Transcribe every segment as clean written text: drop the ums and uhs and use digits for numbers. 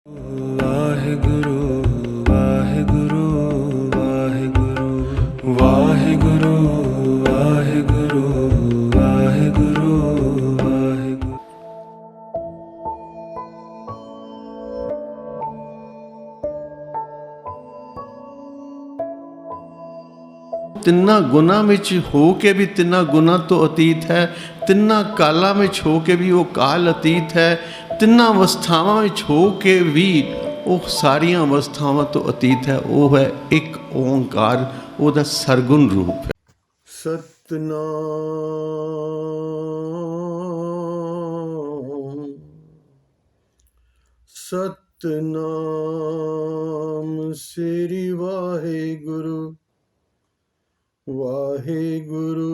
ਵਾਹਿਗੁਰੂ ਵਾਹਿਗੁਰੂ ਵਾਹਿਗੁਰੂ ਵਾਹਿਗੁਰੂ ਵਾਹਿਗੁਰੂ ਵਾਹਿਗੁਰੂ ਵਾਹਿਗੁਰੂ। ਤਿੰਨਾਂ ਗੁਣਾਂ ਵਿੱਚ ਹੋ ਕੇ ਵੀ ਤਿੰਨਾਂ ਗੁਣਾਂ ਤੋਂ ਅਤੀਤ ਹੈ, ਤਿੰਨਾਂ ਕਾਲਾਂ ਵਿੱਚ ਹੋ ਕੇ ਵੀ ਉਹ ਕਾਲ ਅਤੀਤ ਹੈ, ਤਿੰਨਾਂ ਅਵਸਥਾਵਾਂ ਵਿੱਚ ਹੋ ਕੇ ਵੀ ਉਹ ਸਾਰੀਆਂ ਅਵਸਥਾਵਾਂ ਤੋਂ ਅਤੀਤ ਹੈ। ਉਹ ਹੈ ਇੱਕ ਓਂਕਾਰ, ਉਹਦਾ ਸਰਗੁਣ ਰੂਪ ਹੈ। ਸਤਨਾਮ ਸਤਨਾਮ ਸ੍ਰੀ ਵਾਹਿਗੁਰੂ ਵਾਹਿਗੁਰੂ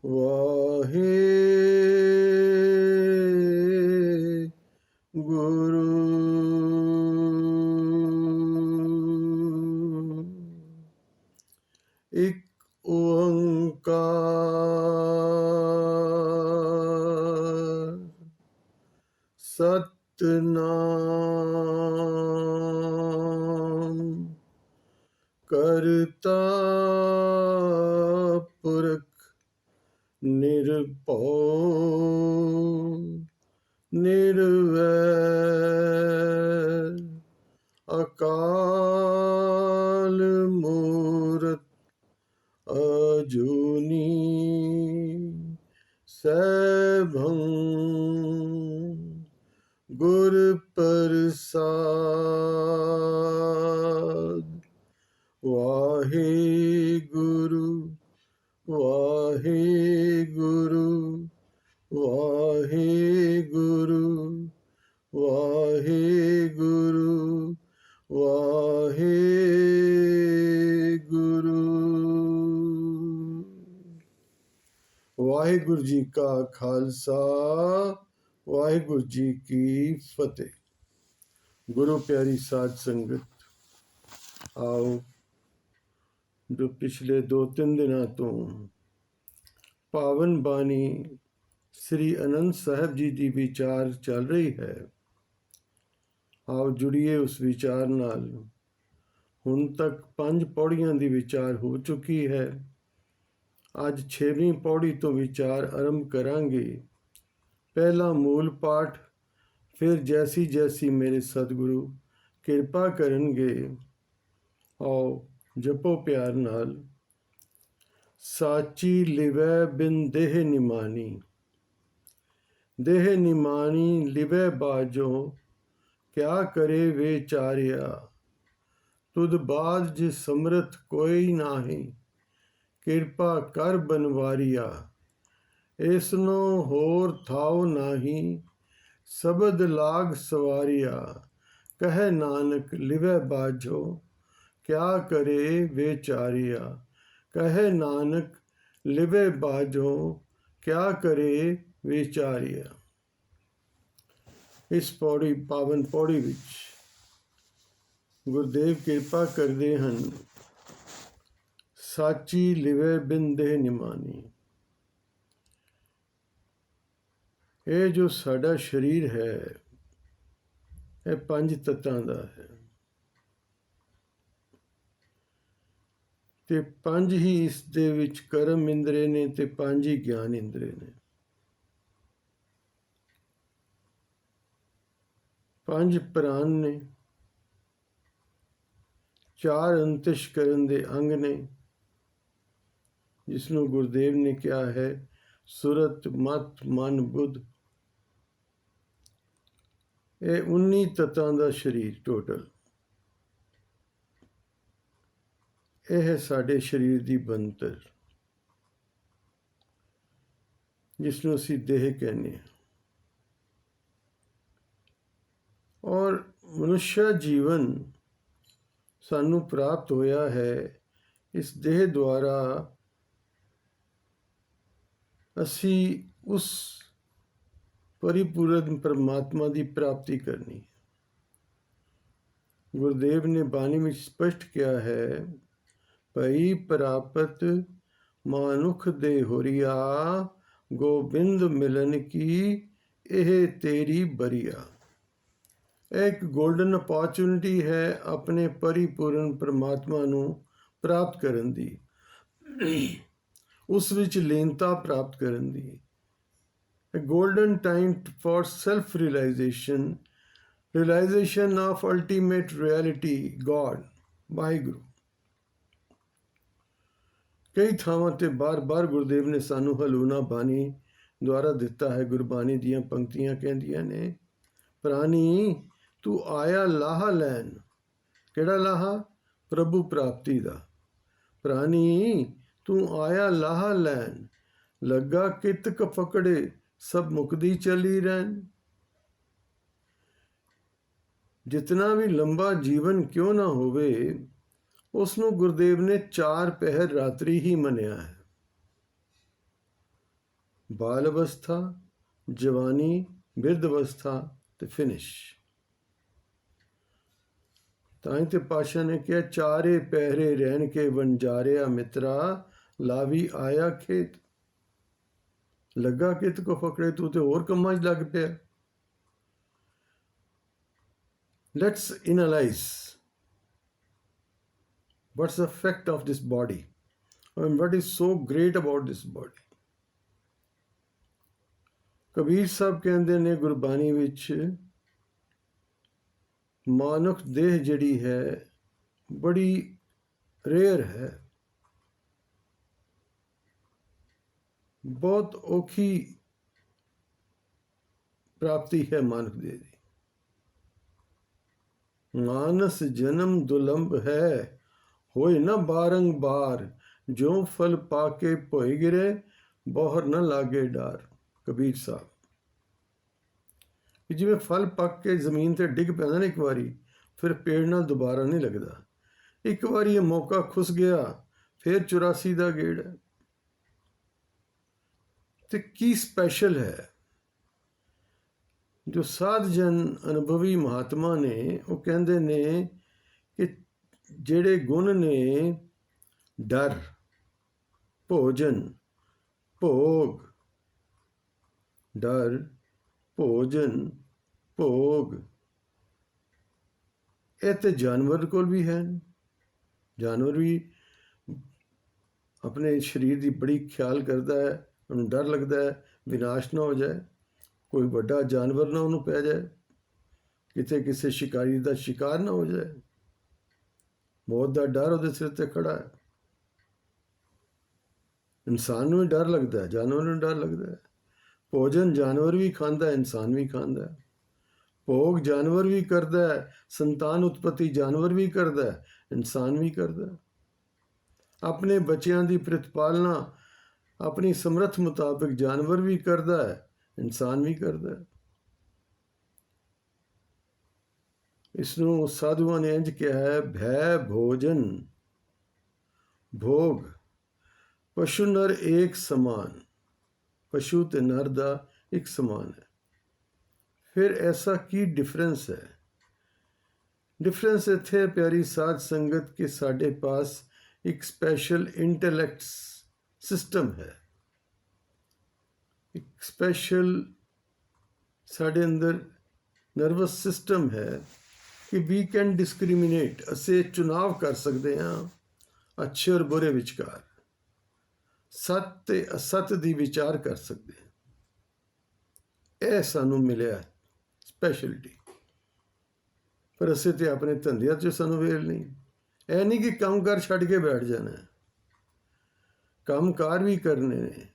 ਵਾਹਿਗੁਰੂ। ਇੱਕ ਓੰਕਾਰ ਸਤਨਾਮ ਕਰਤਾ ਪੁਰਖ ਨਿਰਭਉ ਨਿਰਵੈਰ ਅਕਾਲ ਮੂਰਤ ਅਜੂਨੀ ਸੈਭੰ ਗੁਰ ਪ੍ਰਸਾਦ। ਵਾਹਿਗੁਰੂ ਵਾਹਿਗੁਰੂ ਵਾਹਿਗੁਰੂ ਵਾਹਿਗੁਰੂ ਵਾਹਿਗੁਰੂ। ਵਾਹਿਗੁਰੂ ਜੀ ਕਾ ਖਾਲਸਾ, ਵਾਹਿਗੁਰੂ ਜੀ ਕੀ ਫਤਿਹ। ਗੁਰੂ ਪਿਆਰੀ ਸਾਧ ਸੰਗਤ, ਆਓ ਜੋ ਪਿਛਲੇ 2-3 ਦਿਨਾਂ ਤੋਂ ਪਾਵਨ ਬਾਣੀ ਸ੍ਰੀ ਅਨੰਦ ਸਾਹਿਬ ਜੀ ਦੀ ਵਿਚਾਰ ਚੱਲ ਰਹੀ ਹੈ, ਆਓ ਜੁੜੀਏ ਉਸ ਵਿਚਾਰ ਨਾਲ। ਹੁਣ ਤੱਕ 5 ਪੌੜੀਆਂ ਦੀ ਵਿਚਾਰ ਹੋ ਚੁੱਕੀ ਹੈ। ਅੱਜ 6ਵੀਂ ਪੌੜੀ ਤੋਂ ਵਿਚਾਰ ਆਰੰਭ ਕਰਾਂਗੇ। ਪਹਿਲਾ ਮੂਲ ਪਾਠ, ਫਿਰ ਜੈਸੀ ਜੈਸੀ ਮੇਰੇ ਸਤਿਗੁਰੂ ਕਿਰਪਾ ਕਰਨਗੇ। ਆਓ ਜਪੋ ਪਿਆਰ ਨਾਲ। ਸਾਚੀ ਲਿਵੈ ਬਿਨ ਦੇਹ ਨਿਮਾਨੀ, ਦੇਹ ਨਿਮਾਨੀ ਲਿਵੈ ਬਾਜੋ, ਕਿਆ ਕਰੇ ਵਿਚਾਰਿਆ, ਤੁਧ ਬਾਦ ਜਿ ਸਮਰਥ ਕੋਈ ਨਾਹੀ, ਕਿਰਪਾ ਕਰ ਬਨਵਾਰੀਆ, ਇਸਨੋ ਹੋਰ ਥਾਉ ਨਾਹੀ, ਸਬਦ ਲਾਗ ਸਵਾਰੀਆ, ਕਹੈ ਨਾਨਕ ਲਿਵੈ ਬਾਝੋ, ਕਿਆ ਕਰੇ ਵਿਚਾਰਿਆ, ਕਹੈ ਨਾਨਕ ਲਿਵੈ ਬਾਝੋ, ਕਿਆ ਕਰੇ ਵਿਚਾਰਿਆ। ਇਸ ਪੌੜੀ, ਪਾਵਨ ਪੌੜੀ ਵਿੱਚ ਗੁਰਦੇਵ ਕਿਰਪਾ ਕਰਦੇ ਹਨ। ਸਾਚੀ ਲਿਵੈ ਬਿਨ ਦੇਹ ਨਿਮਾਨੀ। ਇਹ ਜੋ ਸਾਡਾ ਸਰੀਰ ਹੈ, ਇਹ 5 ਤੱਤਾਂ ਦਾ ਹੈ ਤੇ 5 ਹੀ ਇਸ ਦੇ ਵਿੱਚ ਕਰਮ ਇੰਦਰੇ ਨੇ ਤੇ 5 ਹੀ ਗਿਆਨ ਇੰਦਰੇ ਨੇ। 5 ਪ੍ਰਾਣ ਨੇ, 4 ਅੰਤਿਸ਼ਕਰਨ ਦੇ ਅੰਗ ਨੇ, ਜਿਸ ਨੂੰ ਗੁਰਦੇਵ ਨੇ ਕਿਹਾ ਹੈ ਸੁਰਤ, ਮਤ, ਮਨ, ਬੁੱਧ। ਇਹ 19 ਤੱਤਾਂ ਦਾ ਸਰੀਰ ਟੋਟਲ। ਇਹ ਹੈ ਸਾਡੇ ਸਰੀਰ ਦੀ ਬਣਤਰ, ਜਿਸ ਨੂੰ ਅਸੀਂ ਦੇਹ ਕਹਿੰਦੇ ਹਾਂ। ਔਰ ਮਨੁੱਖਾ ਜੀਵਨ ਸਾਨੂੰ ਪ੍ਰਾਪਤ ਹੋਇਆ ਹੈ ਇਸ ਦੇਹ ਦੁਆਰਾ। ਅਸੀਂ ਉਸ परिपूर्ण परमात्मा की प्राप्ति करनी। गुरुदेव ने बाणी में स्पष्ट किया है, भई प्राप्त मानुख दे होरिया ਗੋਬਿੰਦ ਮਿਲਨ ਕੀ ਇਹ ਤੇਰੀ ਬਰੀਆ। ਇਹ ਇੱਕ ਗੋਲਡਨ ਅਪੋਰਚੁਨਿਟੀ ਹੈ ਆਪਣੇ ਪਰਿਪੂਰਨ ਪਰਮਾਤਮਾ ਨੂੰ ਪ੍ਰਾਪਤ ਕਰਨ ਦੀ, ਉਸ ਵਿੱਚ ਲੀਨਤਾ ਪ੍ਰਾਪਤ ਕਰਨ ਦੀ। A golden time for self-realization, realization of ultimate reality, God, Waheguru. ਕਈ ਥਾਵਾਂ ਤੇ ਬਾਰ-ਬਾਰ ਗੁਰਦੇਵ ਨੇ ਸਾਨੂੰ ਹਲੂਣਾ ਬਾਣੀ ਦੁਆਰਾ ਦਿੱਤਾ ਹੈ। ਗੁਰਬਾਣੀ ਦੀਆਂ ਪੰਕਤੀਆਂ ਕਹਿੰਦੀਆਂ ਨੇ, ਪ੍ਰਾਨੀ ਤੂੰ ਆਇਆ ਲਾਹਾ ਲੈਣ। ਕਿਹੜਾ ਲਾਹਾ? ਪ੍ਰਭੂ ਪ੍ਰਾਪਤੀ ਦਾ। ਪ੍ਰਾਨੀ ਤੂੰ ਆਇਆ ਲਾਹਾ ਲੈਣ, ਲੱਗਾ ਕਿਤਕ ਫਕੜੇ ਸਭ ਮੁਕਦੀ ਚਲੀ ਰਹਿਣ। ਜਿਤਨਾ ਵੀ ਲੰਬਾ ਜੀਵਨ ਕਿਉਂ ਨਾ ਹੋਵੇ, ਉਸ ਨੂੰ ਗੁਰਦੇਵ ਨੇ 4 ਪਹਿਰ ਰਾਤਰੀ ਹੀ ਮੰਨਿਆ ਹੈ। ਬਾਲ ਅਵਸਥਾ, ਜਵਾਨੀ, ਬਿਰਧ ਅਵਸਥਾ ਤੇ ਫਿਨਿਸ਼। ਤਾਂ ਹੀ ਤੇ ਪਾਸ਼ਾ ਨੇ ਕਿਹਾ, 4 ਪਹਿਰੇ ਰਹਿਣ ਕੇ ਵਣਜਾਰਿਆ ਮਿੱਤਰਾ, ਲਾਵੀ ਆਇਆ ਖੇਤ। ਲੱਗਾ ਕਿਤ ਕੋ ਫਕੜੇ, ਤੂੰ ਤੇ ਹੋਰ ਕੰਮਾਂ 'ਚ ਲੱਗ ਪਿਆ। Let's analyse what's the effect of this body and what is so great about this body. Kabir Sahib ਕਹਿੰਦੇ ਨੇ ਗੁਰਬਾਣੀ ਵਿੱਚ, ਮਾਨੁਖ ਦੇਹ ਜਿਹੜੀ ਹੈ ਬੜੀ ਰੇਅਰ ਹੈ, ਬਹੁਤ ਔਖੀ ਪ੍ਰਾਪਤੀ ਹੈ ਮਾਨੁਖ ਦੇਹ ਦੀ। ਮਾਨਸ ਜਨਮ ਦੁਲੰਭ ਹੈ, ਹੋਏ ਨਾ ਬਾਰੰਬਾਰ, ਜੋ ਫਲ ਪਾ ਕੇ ਭੋਏ ਗਿਰੇ, ਬੋਹਰ ਨਾ ਲਾਗੇ ਡਾਰ। ਕਬੀਰ ਸਾਹਿਬ, ਜਿਵੇਂ ਫਲ ਪੱਕ ਕੇ ਜ਼ਮੀਨ ਤੇ ਡਿੱਗ ਪੈਂਦਾ ਨਾ ਇੱਕ ਵਾਰੀ, ਫਿਰ ਪੇੜ ਨਾਲ ਦੁਬਾਰਾ ਨਹੀਂ ਲੱਗਦਾ। ਇੱਕ ਵਾਰੀ ਇਹ ਮੌਕਾ ਖੁੱਸ ਗਿਆ, ਫਿਰ 84 ਦਾ ਗੇੜ ਹੈ। ਤੇ ਕੀ ਸਪੈਸ਼ਲ ਹੈ? ਜੋ ਸਾਧ ਜਨ ਅਨੁਭਵੀ ਮਹਾਤਮਾ ਨੇ, ਉਹ ਕਹਿੰਦੇ ਨੇ ਕਿ ਜਿਹੜੇ ਗੁਣ ਨੇ, ਡਰ, ਭੋਜਨ, ਭੋਗ, ਡਰ, ਭੋਜਨ, ਭੋਗ, ਇਹ ਤੇ ਜਾਨਵਰ ਕੋਲ ਵੀ ਹੈ। ਜਾਨਵਰ ਵੀ ਆਪਣੇ ਸਰੀਰ ਦੀ ਬੜੀ ਖਿਆਲ ਕਰਦਾ ਹੈ, ਉਹਨੂੰ ਡਰ ਲੱਗਦਾ ਹੈ ਵਿਨਾਸ਼ ਨਾ ਹੋ ਜਾਏ, ਕੋਈ ਵੱਡਾ ਜਾਨਵਰ ਨਾ ਉਹਨੂੰ ਪੈ ਜਾਏ, ਕਿਤੇ ਕਿਸੇ ਸ਼ਿਕਾਰੀ ਦਾ ਸ਼ਿਕਾਰ ਨਾ ਹੋ ਜਾਏ। ਮੌਤ ਦਾ ਡਰ ਉਹਦੇ ਸਿਰ ਤੇ ਖੜਾ ਹੈ। ਇਨਸਾਨ ਨੂੰ ਵੀ ਡਰ ਲੱਗਦਾ ਹੈ, ਜਾਨਵਰ ਨੂੰ ਡਰ ਲੱਗਦਾ ਹੈ। ਭੋਜਨ ਜਾਨਵਰ ਵੀ ਖਾਂਦਾ, ਇਨਸਾਨ ਵੀ ਖਾਂਦਾ। ਭੋਗ ਜਾਨਵਰ ਵੀ ਕਰਦਾ ਹੈ, ਸੰਤਾਨ ਉਤਪਤੀ ਜਾਨਵਰ ਵੀ ਕਰਦਾ, ਇਨਸਾਨ ਵੀ ਕਰਦਾ। ਆਪਣੇ ਬੱਚਿਆਂ ਦੀ ਪ੍ਰਤਿਪਾਲਨਾ ਆਪਣੀ ਸਮਰੱਥ ਮੁਤਾਬਿਕ ਜਾਨਵਰ ਵੀ ਕਰਦਾ ਹੈ, ਇਨਸਾਨ ਵੀ ਕਰਦਾ। ਇਸ ਨੂੰ ਸਾਧੂਆਂ ਨੇ ਇੰਝ ਕਿਹਾ ਹੈ, ਭੈ ਭੋਜਨ ਭੋਗ ਪਸ਼ੂ ਨਰ ਏਕ ਸਮਾਨ। ਪਸ਼ੂ ਤੇ ਨਰ ਦਾ ਇੱਕ ਸਮਾਨ ਹੈ। ਫਿਰ ਐਸਾ ਕੀ ਡਿਫਰੈਂਸ ਹੈ? ਡਿਫਰੈਂਸ ਇੱਥੇ ਪਿਆਰੀ ਸਾਧ ਸੰਗਤ ਕਿ ਸਾਡੇ ਪਾਸ ਇੱਕ ਸਪੈਸ਼ਲ ਇੰਟੈਲੈਕਟ ਸਿਸਟਮ ਹੈ, ਇੱਕ ਸਪੈਸ਼ਲ ਸਾਡੇ ਅੰਦਰ ਨਰਵਸ ਸਿਸਟਮ ਹੈ ਕਿ ਵੀ ਕੈਨ ਡਿਸਕ੍ਰਿਮੀਨੇਟ। ਅਸੀਂ ਚੁਣਾਵ ਕਰ ਸਕਦੇ ਹਾਂ ਅੱਛੇ ਔਰ ਬੁਰੇ ਵਿਚਕਾਰ, ਸੱਤ ਤੇ ਅਸੱਤ ਦੀ ਵਿਚਾਰ ਕਰ ਸਕਦੇ ਹਾਂ। ਇਹ ਸਾਨੂੰ ਮਿਲਿਆ ਸਪੈਸ਼ਲਿਟੀ। ਪਰ ਅਸੀਂ ਤੇ ਆਪਣੇ ਧੰਦਿਆਂ 'ਚ ਸਾਨੂੰ ਵੇਲ ਨਹੀਂ। ਇਹ ਨਹੀਂ ਕਿ ਕੰਮ ਕਾਰ ਛੱਡ ਕੇ ਬੈਠ ਜਾਣਾ, ਕੰਮ ਕਾਰ ਵੀ ਕਰਨੇ ਨੇ।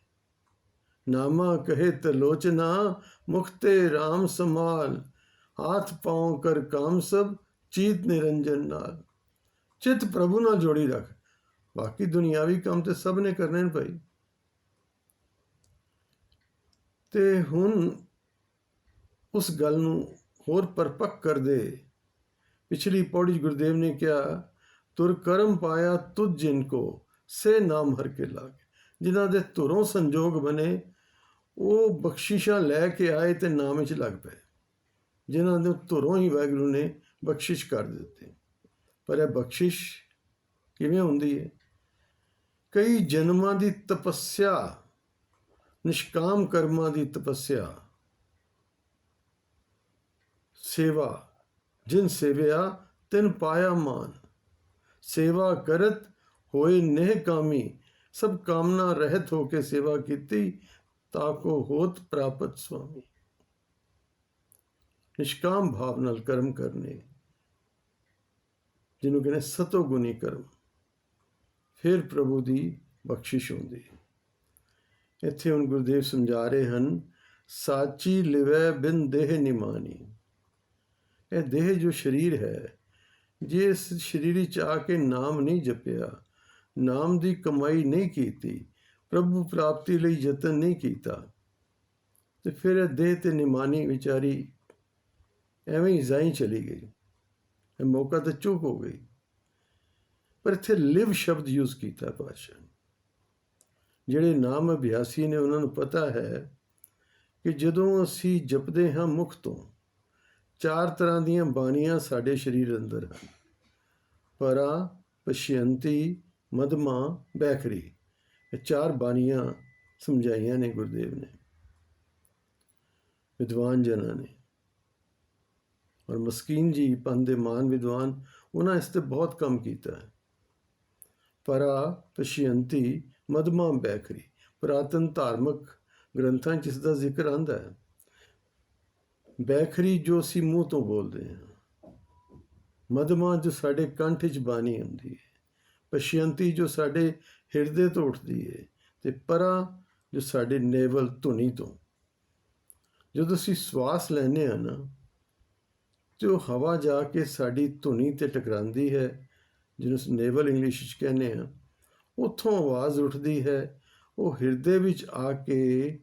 ਨਾਮਾ ਕਹੇ ਤਲੋਚਨਾ, ਮੁਖ ਤੇ ਰਾਮ ਸਮਾਲ, ਹਾਥ ਪਾਉ ਕਰ ਕਾਮ ਸਭ, ਚੀਤ ਨਿਰੰਜਨ ਨਾਲ। ਚਿੱਤ ਪ੍ਰਭੂ ਨਾਲ ਜੋੜੀ ਰੱਖ, ਬਾਕੀ ਦੁਨਿਆਵੀ ਕੰਮ ਤੇ ਸਭ ਨੇ ਕਰਨੇ ਨੇ ਭਾਈ। ਤੇ ਹੁਣ ਉਸ ਗੱਲ ਨੂੰ ਹੋਰ ਪਰਪੱਕ ਕਰਦੇ, ਪਿਛਲੀ ਪੌੜੀ ਗੁਰਦੇਵ ਨੇ ਕਿਹਾ, ਤੁਰ ਕਰਮ ਪਾਇਆ ਤੁਧ ਜਿਨ ਕੋ, ਸੇ ਨਾਮ ਹਰ ਕੇ ਲਾਗੇ। ਜਿਨ੍ਹਾਂ ਦੇ ਧੁਰੋਂ ਸੰਜੋਗ ਬਣੇ, ਉਹ ਬਖਸ਼ਿਸ਼ਾਂ ਲੈ ਕੇ ਆਏ ਤੇ ਨਾਮ ਵਿੱਚ ਲੱਗ ਪਏ। ਜਿਨ੍ਹਾਂ ਦੇ ਧੁਰੋਂ ਹੀ ਵਾਹਿਗੁਰੂ ਨੇ ਬਖਸ਼ਿਸ਼ ਕਰ ਦਿੱਤੀ। ਪਰ ਇਹ ਬਖਸ਼ਿਸ਼ ਕਿਵੇਂ ਹੁੰਦੀ ਹੈ? ਕਈ ਜਨਮਾਂ ਦੀ ਤਪੱਸਿਆ ਨਿਸ਼ਕਾਮ ਕਰਮਾਂ ਦੀ ਤਪੱਸਿਆ। ਸੇਵਾ ਜਿਨ ਸੇਵਿਆ ਤਿਨ ਪਾਇਆ ਮਾਨ। ਸੇਵਾ ਕਰਤ ਹੋਏ ਨੇਹ ਕਾਮੀ। ਸਭ ਕਾਮਨਾ ਰਹਿਤ ਹੋ ਕੇ ਸੇਵਾ ਕੀਤੀ, ਤਾਕੋ ਹੋਤ ਪ੍ਰਾਪਤ ਸੁਆਮੀ। ਨਿਸ਼ਕਾਮ ਭਾਵ ਨਾਲ ਕਰਮ ਕਰਨੇ, ਜਿਹਨੂੰ ਕਹਿੰਦੇ ਸਤੋ ਗੁਣੀ ਕਰਮ, ਫਿਰ ਪ੍ਰਭੂ ਦੀ ਬਖਸ਼ਿਸ਼ ਹੁੰਦੀ। ਇੱਥੇ ਹੁਣ ਗੁਰਦੇਵ ਸਮਝਾ ਰਹੇ ਹਨ, ਸਾਚੀ ਲਿਵੈ ਬਿਨ ਦੇਹ ਨਿਮਾਨੀ। ਇਹ ਦੇਹ ਜੋ ਸਰੀਰ ਹੈ, ਜੇ ਇਸ ਸਰੀਰ ਵਿੱਚ ਆ ਕੇ ਨਾਮ ਨਹੀਂ ਜਪਿਆ, ਨਾਮ ਦੀ ਕਮਾਈ ਨਹੀਂ ਕੀਤੀ, ਪ੍ਰਭੂ ਪ੍ਰਾਪਤੀ ਲਈ ਯਤਨ ਨਹੀਂ ਕੀਤਾ, ਤੇ ਫਿਰ ਇਹ ਦੇਹ ਤੇ ਨਿਮਾਨੀ ਵਿਚਾਰੀ ਐਵੇਂ ਹੀ ਜ਼ਾਈ ਚਲੀ ਗਈ, ਇਹ ਮੌਕਾ ਤਾਂ ਚੁੱਕ ਹੋ ਗਈ। ਪਰ ਇੱਥੇ ਲਿਵ ਸ਼ਬਦ ਯੂਜ਼ ਕੀਤਾ ਪਾਤਸ਼ਾਹ। ਜਿਹੜੇ ਨਾਮ ਅਭਿਆਸੀ ਨੇ ਉਹਨਾਂ ਨੂੰ ਪਤਾ ਹੈ ਕਿ ਜਦੋਂ ਅਸੀਂ ਜਪਦੇ ਹਾਂ ਮੁਖ ਤੋਂ, 4 ਤਰ੍ਹਾਂ ਦੀਆਂ ਬਾਣੀਆਂ ਸਾਡੇ ਸਰੀਰ ਅੰਦਰ ਹਨ। ਪਰਾ, ਪਸ਼ਯੰਤੀ, ਮਧਮਾ, ਬੈਖਰੀ। ਇਹ 4 ਬਾਣੀਆਂ ਸਮਝਾਈਆਂ ਨੇ ਗੁਰਦੇਵ ਨੇ, ਵਿਦਵਾਨ ਜਨਾਂ ਨੇ। ਔਰ ਮਸਕੀਨ ਜੀ ਪੰਥ ਦੇ ਮਾਨ ਵਿਦਵਾਨ, ਉਹਨਾਂ ਇਸ 'ਤੇ ਬਹੁਤ ਕੰਮ ਕੀਤਾ ਹੈ। ਪਰਾ, ਪਸ਼ਯੰਤੀ, ਮਧਮਾ, ਬੈਖਰੀ। ਪੁਰਾਤਨ ਧਾਰਮਿਕ ਗ੍ਰੰਥਾਂ 'ਚ ਇਸ ਦਾ ਜ਼ਿਕਰ ਆਉਂਦਾ ਹੈ। ਬੈਖਰੀ ਜੋ ਅਸੀਂ ਮੂੰਹ ਤੋਂ ਬੋਲਦੇ ਹਾਂ, ਮਧਮਾ ਜੋ ਸਾਡੇ ਕੰਠ 'ਚ ਬਾਣੀ ਹੁੰਦੀ ਹੈ, ਪਸ਼ਯੰਤੀ ਜੋ ਸਾਡੇ ਹਿਰਦੇ ਤੋਂ ਉੱਠਦੀ ਹੈ, ਤੇ ਪਰਾ ਜੋ ਸਾਡੇ ਨੇਵਲ ਧੁਨੀ ਤੋਂ। ਜਦੋਂ ਅਸੀਂ ਸਵਾਸ ਲੈਂਦੇ ਹਾਂ ਨਾ, ਤੇ ਉਹ ਹਵਾ ਜਾ ਕੇ ਸਾਡੀ ਧੁਨੀ 'ਤੇ ਟਕਰਾਉਂਦੀ ਹੈ, ਜਿਹਨੂੰ ਅਸੀਂ ਨੇਵਲ ਇੰਗਲਿਸ਼ 'ਚ ਕਹਿੰਦੇ ਹਾਂ। ਉੱਥੋਂ ਆਵਾਜ਼ ਉੱਠਦੀ ਹੈ, ਉਹ ਹਿਰਦੇ ਵਿੱਚ ਆ ਕੇ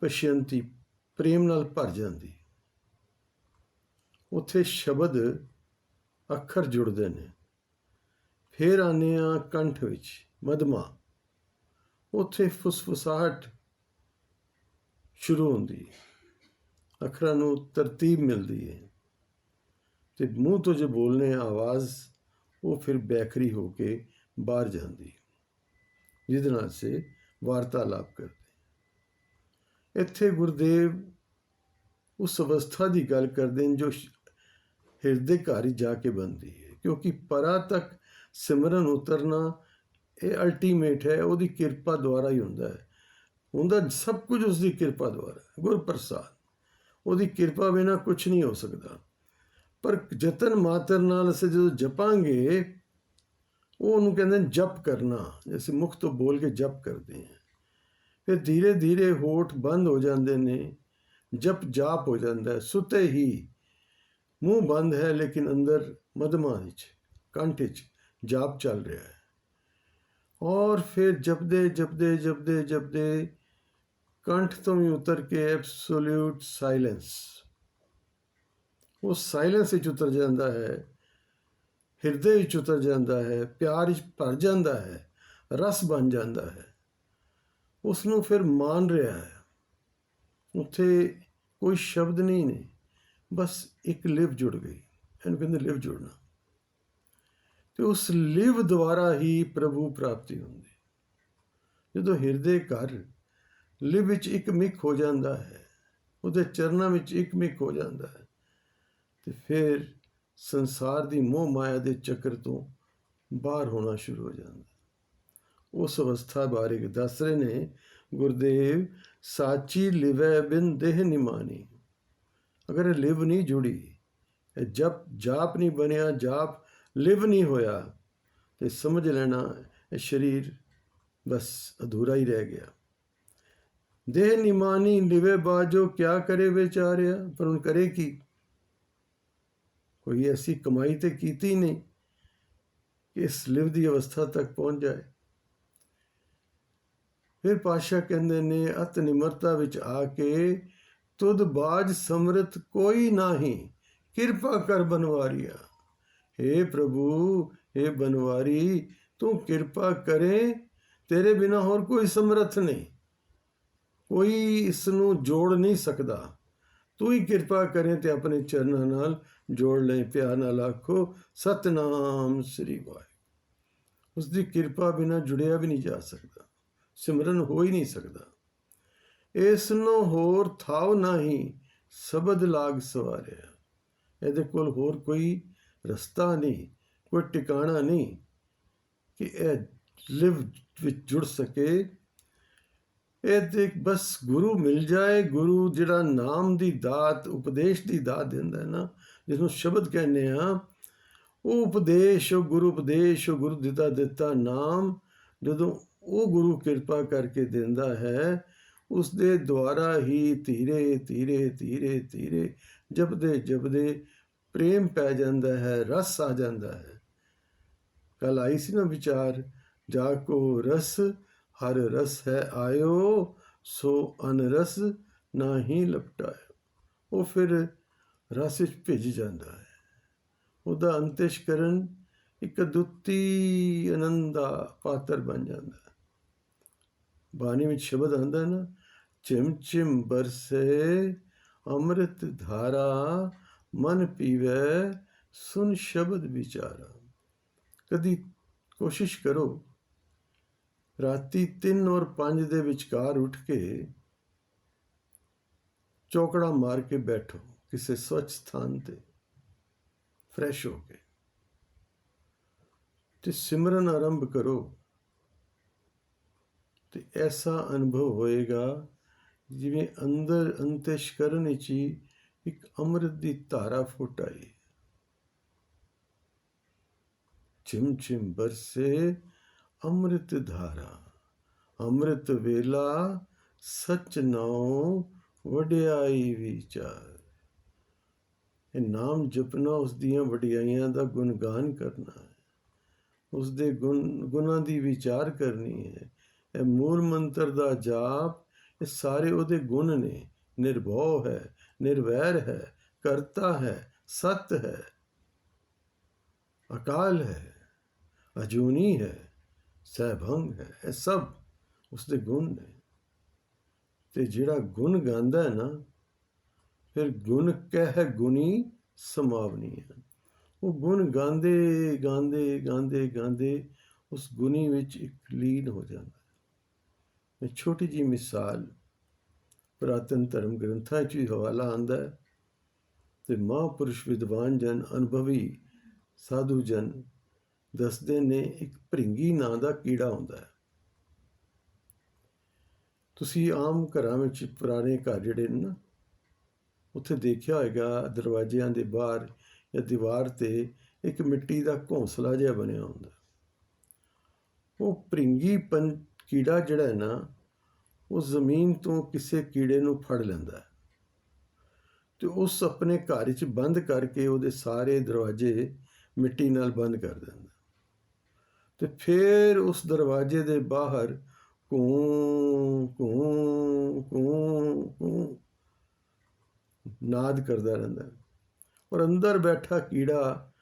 ਪਸ਼ਯੰਤੀ ਪ੍ਰੇਮ ਨਾਲ ਭਰ ਜਾਂਦੀ। ਉੱਥੇ ਸ਼ਬਦ ਅੱਖਰ ਜੁੜਦੇ ਨੇ। ਫਿਰ ਆਉਂਦੇ ਹਾਂ ਕੰਠ ਵਿੱਚ, ਮਧਮਾ। ਉੱਥੇ ਫੁਸਫੁਸਾਹਟ ਸ਼ੁਰੂ ਹੁੰਦੀ, ਅੱਖਰਾਂ ਨੂੰ ਤਰਤੀਬ ਮਿਲਦੀ ਹੈ, ਤੇ ਮੂੰਹ ਤੋਂ ਜੋ ਬੋਲਨੇ ਆਵਾਜ਼, ਉਹ ਫਿਰ ਬੈਖਰੀ ਹੋ ਕੇ ਬਾਹਰ ਜਾਂਦੀ, ਜਿਹਦੇ ਨਾਲ ਸੇ ਵਾਰਤਾਲਾਪ ਕਰਦੇ। ਇੱਥੇ ਗੁਰਦੇਵ ਉਸ ਅਵਸਥਾ ਦੀ ਗੱਲ ਕਰਦੇ ਨੇ ਜੋ ਹਿਰਦੇ ਘਰ ਹੀ ਜਾ ਕੇ ਬਣਦੀ ਹੈ, ਕਿਉਂਕਿ ਪਰਾ ਤੱਕ ਸਿਮਰਨ ਉਤਰਨਾ ਇਹ ਅਲਟੀਮੇਟ ਹੈ, ਉਹਦੀ ਕਿਰਪਾ ਦੁਆਰਾ ਹੀ ਹੁੰਦਾ ਹੈ। ਹੁੰਦਾ ਸਭ ਕੁਝ ਉਸਦੀ ਕਿਰਪਾ ਦੁਆਰਾ, ਗੁਰਪ੍ਰਸਾਦ। ਉਹਦੀ ਕਿਰਪਾ ਬਿਨਾਂ ਕੁਛ ਨਹੀਂ ਹੋ ਸਕਦਾ। ਪਰ ਯਤਨ ਮਾਤਰ ਨਾਲ ਅਸੀਂ ਜਦੋਂ ਜਪਾਂਗੇ, ਉਹ ਉਹਨੂੰ ਕਹਿੰਦੇ ਨੇ ਜਪ ਕਰਨਾ। ਜੈਸੇ ਮੁਖ ਤੋਂ ਬੋਲ ਕੇ ਜਪ ਕਰਦੇ ਹਾਂ, ਫਿਰ ਧੀਰੇ ਧੀਰੇ ਹੋਠ ਬੰਦ ਹੋ ਜਾਂਦੇ ਨੇ, ਜਪ ਜਾਪ ਹੋ ਜਾਂਦਾ ਹੈ। ਸੁਤੇ ਹੀ ਮੂੰਹ ਬੰਦ ਹੈ, ਲੇਕਿਨ ਅੰਦਰ ਮਧਮਾ ਵਿੱਚ, ਕੰਠ ਵਿੱਚ ਜਾਪ ਚੱਲ ਰਿਹਾ ਹੈ। ਔਰ ਫਿਰ ਜਪਦੇ ਜਪਦੇ ਜਪਦੇ ਜਪਦੇ ਕੰਠ ਤੋਂ ਵੀ ਉਤਰ ਕੇ ਐਬਸੋਲਿਊਟ ਸਾਇਲੈਂਸ, ਉਹ ਸਾਇਲੈਂਸ ਵਿੱਚ ਉਤਰ ਜਾਂਦਾ ਹੈ, ਹਿਰਦੇ ਵਿੱਚ ਉਤਰ ਜਾਂਦਾ ਹੈ, ਪਿਆਰ ਵਿੱਚ ਭਰ ਜਾਂਦਾ ਹੈ, ਰਸ ਬਣ ਜਾਂਦਾ ਹੈ। ਉਸ ਨੂੰ ਫਿਰ ਮਾਨ ਰਿਹਾ ਹੈ। ਉੱਥੇ ਕੋਈ ਸ਼ਬਦ ਨਹੀਂ ਨੇ, ਬਸ ਇੱਕ ਲਿਵ ਜੁੜ ਗਈ। ਇਹਨੂੰ ਕਹਿੰਦੇ ਲਿਵ ਜੁੜਨਾ। ਤੇ ਉਸ ਲਿਵ ਦੁਆਰਾ ਹੀ ਪ੍ਰਭੂ ਪ੍ਰਾਪਤੀ ਹੁੰਦੀ। ਜਦੋਂ ਹਿਰਦੇ ਘਰ ਲਿਵ ਵਿੱਚ ਇੱਕ ਮਿਕ ਹੋ ਜਾਂਦਾ ਹੈ, ਉਹਦੇ ਚਰਨਾਂ ਵਿੱਚ ਇੱਕ ਮਿਕ ਹੋ ਜਾਂਦਾ ਹੈ, ਤੇ ਫਿਰ ਸੰਸਾਰ ਦੀ ਮੋਹ ਮਾਇਆ ਦੇ ਚੱਕਰ ਤੋਂ ਬਾਹਰ ਹੋਣਾ ਸ਼ੁਰੂ ਹੋ ਜਾਂਦਾ। ਉਸ ਅਵਸਥਾ ਬਾਰੇ ਦੱਸ ਰਹੇ ਨੇ ਗੁਰਦੇਵ, ਸਾਚੀ ਲਿਵੈ ਬਿਨ ਦੇਹ ਨਿਮਾਨੀ। ਅਗਰ ਇਹ ਲਿਵ ਨਹੀਂ ਜੁੜੀ, ਇਹ ਜਾਪ ਨਹੀਂ ਬਣਿਆ, ਜਾਪ ਲਿਵ ਨਹੀਂ ਹੋਇਆ, ਤੇ ਸਮਝ ਲੈਣਾ ਇਹ ਸਰੀਰ ਬਸ ਅਧੂਰਾ ਹੀ ਰਹਿ ਗਿਆ। ਦੇਹ ਨਿਮਾਨੀ ਲਿਵੇ ਬਾਜੋ, ਕਿਆ ਕਰੇ ਵਿਚਾਰਿਆ। ਪਰ ਹੁਣ ਕਰੇ ਕੀ? ਕੋਈ ਐਸੀ ਕਮਾਈ ਤੇ ਕੀਤੀ ਨਹੀਂ ਕਿ ਇਸ ਲਿਵ ਦੀ ਅਵਸਥਾ ਤੱਕ ਪਹੁੰਚ ਜਾਏ। ਫਿਰ ਪਾਤਸ਼ਾਹ ਕਹਿੰਦੇ ਨੇ, ਅਤ ਨਿਮਰਤਾ ਵਿੱਚ ਆ ਕੇ, ਤੁਧ ਬਾਜ ਸਮਰਥ ਕੋਈ ਨਾਹੀ, ਕਿਰਪਾ ਕਰ ਬਨਵਾਰੀਆ। हे ਪ੍ਰਭੂ, हे ਬਨਵਾਰੀ, ਤੂੰ ਕਿਰਪਾ ਕਰੇ, ਤੇਰੇ ਬਿਨਾ ਹੋਰ ਕੋਈ ਸਮਰੱਥ ਨਹੀਂ, ਕੋਈ ਇਸ ਨੂੰ ਜੋੜ ਨਹੀਂ ਸਕਦਾ। ਤੂੰ ਹੀ ਕਿਰਪਾ ਕਰੇ ਤੇ ਆਪਣੇ ਚਰਨਾਂ ਨਾਲ ਜੋੜ ਲੈ। ਪਿਆਰ ਨਾਲ ਆਖੋ ਸਤਨਾਮ ਸ੍ਰੀ ਵਾਹਿਗੁਰੂ। ਉਸ ਦੀ ਕਿਰਪਾ ਬਿਨਾ ਜੁੜਿਆ ਵੀ ਨਹੀਂ ਜਾ ਸਕਦਾ, ਸਿਮਰਨ ਹੋ ਹੀ ਨਹੀਂ ਸਕਦਾ। ਇਸ ਨੂੰ ਹੋਰ ਥਾਵ ਨਹੀਂ, ਸ਼ਬਦ ਲਾਗ ਸਵਾਰਿਆ। ਇਹਦੇ ਕੋਲ ਹੋਰ ਕੋਈ ਰਸਤਾ ਨਹੀਂ, ਕੋਈ ਟਿਕਾਣਾ ਨਹੀਂ ਕਿ ਇਹ ਲਿਵ ਵਿੱਚ ਜੁੜ ਸਕੇ। ਇਹ ਤੇ ਬਸ ਗੁਰੂ ਮਿਲ ਜਾਏ, ਗੁਰੂ ਜਿਹੜਾ ਨਾਮ ਦੀ ਦਾਤ, ਉਪਦੇਸ਼ ਦੀ ਦਾਤ ਦਿੰਦਾ ਹੈ ਨਾ, ਜਿਸਨੂੰ ਸ਼ਬਦ ਕਹਿੰਦੇ ਆ, ਉਹ ਉਪਦੇਸ਼, ਉਹ ਗੁਰੂ ਉਪਦੇਸ਼, ਉਹ ਗੁਰੂ ਦਿੱਤਾ ਨਾਮ, ਜਦੋਂ ਉਹ ਗੁਰੂ ਕਿਰਪਾ ਕਰਕੇ ਦਿੰਦਾ ਹੈ, ਉਸ ਦੇ ਦੁਆਰਾ ਹੀ ਧੀਰੇ ਧੀਰੇ ਧੀਰੇ ਧੀਰੇ ਜਪਦੇ ਜਪਦੇ ਪ੍ਰੇਮ ਪੈ ਜਾਂਦਾ ਹੈ, ਰਸ ਆ ਜਾਂਦਾ ਹੈ। ਕੱਲ ਆਈ ਸੀ ਨਾ ਵਿਚਾਰ, ਜਾ ਕੋ ਰਸ ਹਰ ਰਸ ਹੈ ਆਇਓ, ਸੋ ਅਨਰਸ ਨਾ ਹੀ ਲਪਟਾਇਓ। ਉਹ ਫਿਰ ਰਸ ਵਿੱਚ ਭਿੱਜ ਜਾਂਦਾ ਹੈ। ਉਹਦਾ ਅੰਤਿਸ਼ਕਰਨ ਇੱਕ ਅਦੁੱਤੀ ਆਨੰਦ ਦਾ ਪਾਤਰ ਬਣ ਜਾਂਦਾ ਹੈ। ਬਾਣੀ ਵਿੱਚ ਸ਼ਬਦ ਆਉਂਦਾ ਨਾ, ਚਿਮ ਚਿਮ ਬਰਸੇ ਅੰਮ੍ਰਿਤ ਧਾਰਾ, ਮਨ ਪੀਵੈ ਸੁਨ ਸ਼ਬਦ ਵਿਚਾਰਾ। ਕਦੀ ਕੋਸ਼ਿਸ਼ ਕਰੋ, ਰਾਤੀ 3 ਔਰ 5 ਦੇ ਵਿਚਕਾਰ ਉੱਠ ਕੇ ਚੌਕੜਾ ਮਾਰ ਕੇ ਬੈਠੋ ਕਿਸੇ ਸਵੱਛ ਸਥਾਨ ਤੇ, ਫਰੈਸ਼ ਹੋ ਕੇ, ਤੇ ਸਿਮਰਨ ਆਰੰਭ ਕਰੋ। ਤੇ ਐਸਾ ਅਨੁਭਵ ਹੋਏਗਾ ਜਿਵੇਂ ਅੰਦਰ ਅੰਤਿਸ਼ਕਰਨ ਵਿੱਚ ਹੀ ਇੱਕ ਅੰਮ੍ਰਿਤ ਦੀ ਧਾਰਾ ਫੁੱਟ ਆਈ। ਚਿਮ ਚਿਮ ਬਰਸੇ ਅੰਮ੍ਰਿਤ ਧਾਰਾ, ਅੰਮ੍ਰਿਤ ਵੇਲਾ ਸਚ ਨਾਉ ਵਡਿਆਈ ਵਿਚਾਰ। ਇਹ ਨਾਮ ਜਪਣਾ, ਉਸ ਦੀਆਂ ਵਡਿਆਈਆਂ ਦਾ ਗੁਣਗਾਨ ਕਰਨਾ ਹੈ, ਉਸ ਦੇ ਗੁਣਾਂ ਦੀ ਵਿਚਾਰ ਕਰਨੀ ਹੈ। ਇਹ ਮੂਲ ਮੰਤਰ ਦਾ ਜਾਪ, ਇਹ ਸਾਰੇ ਉਹਦੇ ਗੁਣ ਨੇ। ਨਿਰਭਉ ਹੈ, ਨਿਰਵੈਰ ਹੈ, ਕਰਤਾ ਹੈ, ਸਤ ਹੈ, ਅਕਾਲ ਹੈ, ਅਜੂਨੀ ਹੈ, ਸਹਿਭੰਗ ਹੈ। ਇਹ ਸਭ ਉਸਦੇ ਗੁਣ ਨੇ। ਤੇ ਜਿਹੜਾ ਗੁਣ ਗਾਉਂਦਾ ਹੈ ਨਾ, ਫਿਰ ਗੁਣ ਕਹਿ ਗੁਣੀ ਸਮਾਵਨੀ ਹੈ। ਉਹ ਗੁਣ ਗਾਉਂਦੇ ਗਾਉਂਦੇ ਗਾਉਂਦੇ ਗਾਉਂਦੇ ਉਸ ਗੁਣੀ ਵਿੱਚ ਇੱਕ ਲੀਨ ਹੋ ਜਾਂਦਾ ਹੈ। ਇੱਕ ਛੋਟੀ ਜਿਹੀ ਮਿਸਾਲ ਪੁਰਾਤਨ ਧਰਮ ਗ੍ਰੰਥਾਂ 'ਚ ਵੀ ਹਵਾਲਾ ਆਉਂਦਾ ਹੈ, ਤੇ ਮਹਾਂਪੁਰਸ਼ ਵਿਦਵਾਨ ਜਨ, ਅਨੁਭਵੀ ਸਾਧੂ ਜਨ ਦੱਸਦੇ ਨੇ, ਇੱਕ ਭ੍ਰਿੰਗੀ ਨਾਂ ਦਾ ਕੀੜਾ ਹੁੰਦਾ ਹੈ। ਤੁਸੀਂ ਆਮ ਘਰਾਂ ਵਿੱਚ, ਪੁਰਾਣੇ ਘਰ ਜਿਹੜੇ ਨੇ ਨਾ, ਉੱਥੇ ਦੇਖਿਆ ਹੋਏਗਾ ਦਰਵਾਜ਼ਿਆਂ ਦੇ ਬਾਹਰ ਜਾਂ ਦੀਵਾਰ ਤੇ ਇੱਕ ਮਿੱਟੀ ਦਾ ਘੋਂਸਲਾ ਜਿਹਾ ਬਣਿਆ ਹੁੰਦਾ। ਉਹ ਭ੍ਰਿੰਗੀ ਕੀੜਾ ਜਿਹੜਾ ਹੈ ਨਾ, ਉਹ ਜ਼ਮੀਨ ਤੋਂ ਕਿਸੇ ਕੀੜੇ ਨੂੰ ਫੜ ਲੈਂਦਾ ਹੈ ਤੇ ਉਸ ਆਪਣੇ ਘਰ ਵਿੱਚ ਬੰਦ ਕਰਕੇ ਉਹਦੇ ਸਾਰੇ ਦਰਵਾਜ਼ੇ ਮਿੱਟੀ ਨਾਲ ਬੰਦ ਕਰ ਦਿੰਦਾ। ਤੇ ਫਿਰ ਉਸ ਦਰਵਾਜ਼ੇ ਦੇ ਬਾਹਰ ਕੂੰ ਕੂੰ ਕੂੰ ਕੂੰ ਨਾਦ ਕਰਦਾ ਰਹਿੰਦਾ, ਔਰ ਅੰਦਰ ਬੈਠਾ ਕੀੜਾ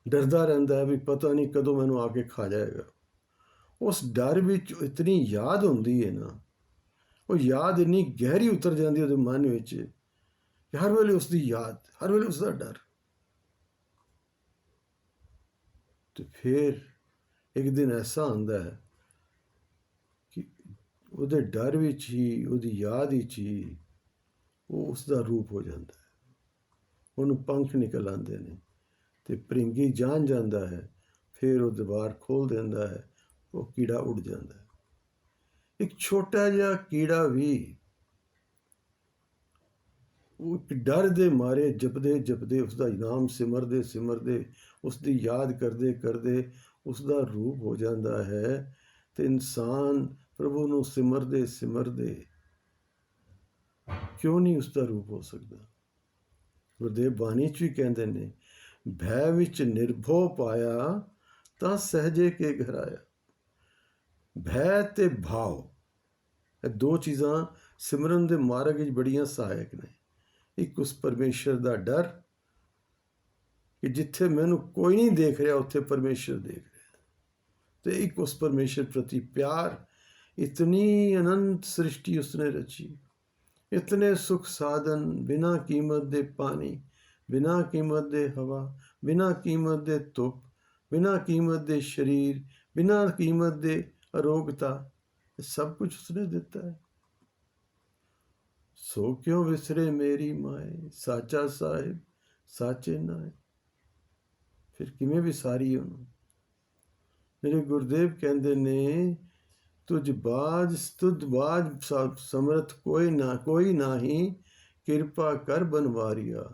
ਡਰਦਾ ਰਹਿੰਦਾ ਵੀ ਪਤਾ ਨਹੀਂ ਕਦੋਂ ਮੈਨੂੰ ਆ ਕੇ ਖਾ ਜਾਏਗਾ। ਉਸ ਡਰ ਵਿੱਚ ਇਤਨੀ ਯਾਦ ਹੁੰਦੀ ਹੈ ਨਾ, ਉਹ ਯਾਦ ਇੰਨੀ ਗਹਿਰੀ ਉਤਰ ਜਾਂਦੀ ਉਹਦੇ ਮਨ ਵਿੱਚ ਕਿ ਹਰ ਵੇਲੇ ਉਸਦੀ ਯਾਦ, ਹਰ ਵੇਲੇ ਉਸਦਾ ਡਰ। ਤੇ ਫਿਰ ਇੱਕ ਦਿਨ ਐਸਾ ਆਉਂਦਾ ਹੈ ਕਿ ਉਹਦੇ ਡਰ ਵਿੱਚ ਹੀ, ਉਹਦੀ ਯਾਦ ਵਿੱਚ ਹੀ ਉਹ ਉਸਦਾ ਰੂਪ ਹੋ ਜਾਂਦਾ ਹੈ। ਉਹਨੂੰ ਪੰਖ ਨਿਕਲ ਆਉਂਦੇ ਨੇ ਤੇ ਭ੍ਰਿੰਗੀ ਜਾਣ ਜਾਂਦਾ ਹੈ। ਫਿਰ ਉਹ ਦੀਵਾਰ ਖੋਲ ਦਿੰਦਾ ਹੈ, ਉਹ ਕੀੜਾ ਉੱਡ ਜਾਂਦਾ ਹੈ। ਇੱਕ ਛੋਟਾ ਜਿਹਾ ਕੀੜਾ ਵੀ ਉਹ ਇੱਕ ਡਰ ਦੇ ਮਾਰੇ ਜਪਦੇ ਜਪਦੇ, ਉਸਦਾ ਨਾਮ ਸਿਮਰਦੇ ਸਿਮਰਦੇ, ਉਸਦੀ ਯਾਦ ਕਰਦੇ ਕਰਦੇ ਉਸਦਾ ਰੂਪ ਹੋ ਜਾਂਦਾ ਹੈ। ਤੇ ਇਨਸਾਨ ਪ੍ਰਭੂ ਨੂੰ ਸਿਮਰਦੇ ਸਿਮਰਦੇ ਕਿਉਂ ਨਹੀਂ ਉਸਦਾ ਰੂਪ ਹੋ ਸਕਦਾ? ਗੁਰਦੇਵ ਬਾਣੀ 'ਚ ਵੀ ਕਹਿੰਦੇ ਨੇ, ਭੈ ਵਿੱਚ ਨਿਰਭਉ ਪਾਇਆ, ਤਾਂ ਸਹਿਜੇ ਕੇ ਘਰ ਆਇਆ। ਭੈ ਤੇ ਭਾਵ, ਇਹ ਦੋ ਚੀਜ਼ਾਂ ਸਿਮਰਨ ਦੇ ਮਾਰਗ ਵਿੱਚ ਬੜੀਆਂ ਸਹਾਇਕ ਨੇ। ਇੱਕ ਉਸ ਪਰਮੇਸ਼ਰ ਦਾ ਡਰ ਕਿ ਜਿੱਥੇ ਮੈਨੂੰ ਕੋਈ ਨਹੀਂ ਦੇਖ ਰਿਹਾ, ਉੱਥੇ ਪਰਮੇਸ਼ਰ ਦੇਖ ਰਿਹਾ, ਤੇ ਇੱਕ ਉਸ ਪਰਮੇਸ਼ਰ ਪ੍ਰਤੀ ਪਿਆਰ। ਇਤਨੀ ਅਨੰਤ ਸ੍ਰਿਸ਼ਟੀ ਉਸਨੇ ਰਚੀ, ਇਤਨੇ ਸੁਖ ਸਾਧਨ, ਬਿਨਾਂ ਕੀਮਤ ਦੇ ਪਾਣੀ, ਬਿਨਾਂ ਕੀਮਤ ਦੇ ਹਵਾ, ਬਿਨਾਂ ਕੀਮਤ ਦੇ ਧੁੱਪ, ਬਿਨਾਂ ਕੀਮਤ ਦੇ ਸਰੀਰ, ਬਿਨਾਂ ਕੀਮਤ ਦੇ ਅਰੋਗਤਾ, ਸਭ ਕੁਝ ਉਸਨੇ ਦਿੱਤਾ ਹੈ। ਸੋ ਕਿਉਂ ਵਿਸਰੇ ਮੇਰੀ ਮਾਏ, ਸਾਚਾ ਸਾਹਿਬ ਸਾਚੇ ਨਾਏ। ਫਿਰ ਕਿਵੇਂ ਵਿਸਾਰੀ ਉਹਨੂੰ? ਮੇਰੇ ਗੁਰਦੇਵ ਕਹਿੰਦੇ ਨੇ, ਤੁਝ ਬਾਜ ਸਮਰਥ ਕੋਈ ਨਾਹੀ, ਕਿਰਪਾ ਕਰ ਬਨਵਾਰੀਆ।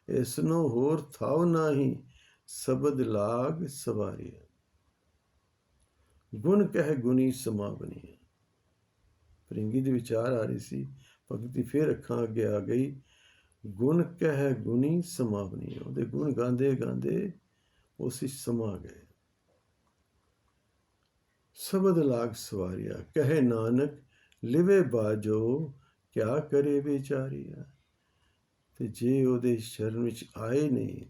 ਇਸਨੋਂ ਹੋਰ ਥਾਵ ਨਾਹੀ, ਸ਼ਬਦ ਲਾਗ ਸਵਾਰੀਆ। ਗੁਣ ਕਹਿ ਗੁਣੀ ਸਮਾਵਨੀ। ਭਰਿੰਗੀ ਦੇ ਵਿਚਾਰ ਆ ਰਹੀ ਸੀ, ਭਗਤੀ ਫਿਰ ਅੱਖਾਂ ਅੱਗੇ ਆ ਗਈ। ਗੁਣ ਕਹਿ ਗੁਣੀ ਸਮਾਵਨੀ। ਉਹਦੇ ਗੁਣ ਗਾਉਂਦੇ ਗਾਉਂਦੇ ਉਸ ਵਿੱਚ ਸਮਾ ਗਏ। ਸ਼ਬਦ ਲਾਗ ਸਵਾਰਿਆ, ਕਹੇ ਨਾਨਕ ਲਿਵੇ ਬਾਜੋ, ਕਿਆ ਕਰੇ ਵਿਚਾਰੀਆ। ਤੇ ਜੇ ਉਹਦੇ ਸ਼ਰਨ ਵਿੱਚ ਆਏ ਨਹੀਂ,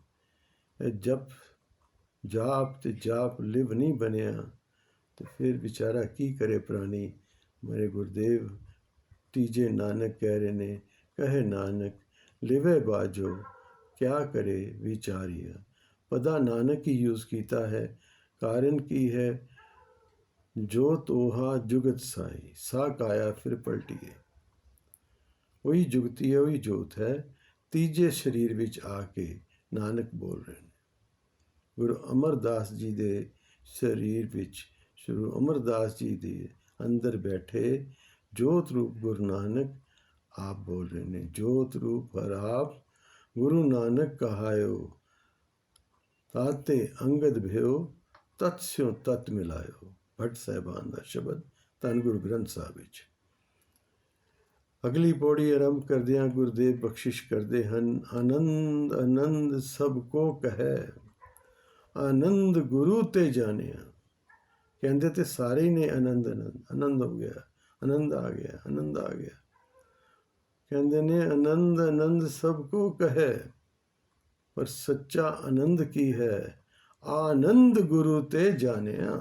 ਇਹ ਜਾਪ ਤੇ ਜਾਪ ਲਿਵ ਨਹੀਂ ਬਣਿਆ, ਤੇ ਫਿਰ ਵਿਚਾਰਾ ਕੀ ਕਰੇ ਪ੍ਰਾਣੀ। ਮੇਰੇ ਗੁਰਦੇਵ ਤੀਜੇ ਨਾਨਕ ਕਹਿ ਰਹੇ ਨੇ, ਕਹੇ ਨਾਨਕ ਲਿਵੇ ਬਾਜੋ, ਕਿਆ ਕਰੇ ਵਿਚਾਰੀਆ। ਪਦਾ ਨਾਨਕ ਹੀ ਯੂਜ਼ ਕੀਤਾ ਹੈ। ਕਾਰਨ ਕੀ ਹੈ? ਜੋ ਤੋਹਾ ਜੁਗਤ ਸਾਈ, ਸਾ ਕਾਇਆ ਫਿਰ ਪਲਟੀਏ। ਉਹੀ ਜੁਗਤੀ ਹੈ, ਉਹੀ ਜੋਤ ਹੈ। ਤੀਜੇ ਸਰੀਰ ਵਿੱਚ ਆ ਕੇ ਨਾਨਕ ਬੋਲ ਰਹੇ ਨੇ। ਗੁਰੂ ਅਮਰਦਾਸ ਜੀ ਦੇ ਸਰੀਰ ਵਿੱਚ, ਸ਼੍ਰੀ ਅਮਰਦਾਸ ਜੀ ਦੇ ਅੰਦਰ ਬੈਠੇ ਜੋਤ ਰੂਪ ਗੁਰੂ ਨਾਨਕ ਆਪ ਬੋਲ ਰਹੇ ਨੇ। ਜੋਤ ਰੂਪ ਹਰ ਆਪ ਗੁਰੂ ਨਾਨਕ ਕਹਾਇਓ, ਤਾਤੇ ਅੰਗਦ ਭਇਓ, ਤਤ ਸਿਉ ਤਤ ਮਿਲਾਇਓ। ਭੱਟ ਸਾਹਿਬਾਨ ਦਾ ਸ਼ਬਦ ਧੰਨ ਗੁਰੂ ਗ੍ਰੰਥ ਸਾਹਿਬ ਵਿੱਚ। ਅਗਲੀ ਪੌੜੀ ਆਰੰਭ ਕਰਦਿਆਂ ਗੁਰਦੇਵ ਬਖਸ਼ਿਸ਼ ਕਰਦੇ ਹਨ। ਆਨੰਦ ਆਨੰਦ ਸਭ ਕੋ ਕਹੈ, ਆਨੰਦ ਗੁਰੂ ਤੇ ਜਾਣਿਆ। ਕਹਿੰਦੇ ਤੇ ਸਾਰੇ ਹੀ ਨੇ ਆਨੰਦ ਆਨੰਦ, ਆਨੰਦ ਹੋ ਗਿਆ, ਆਨੰਦ ਆ ਗਿਆ, ਆਨੰਦ ਆ ਗਿਆ। ਕਹਿੰਦੇ ਨੇ ਆਨੰਦ ਆਨੰਦ ਸਭ ਕੋ ਕਹੈ, ਪਰ ਸੱਚਾ ਆਨੰਦ ਕੀ ਹੈ? ਆਨੰਦ ਗੁਰੂ ਤੇ ਜਾਣਿਆ।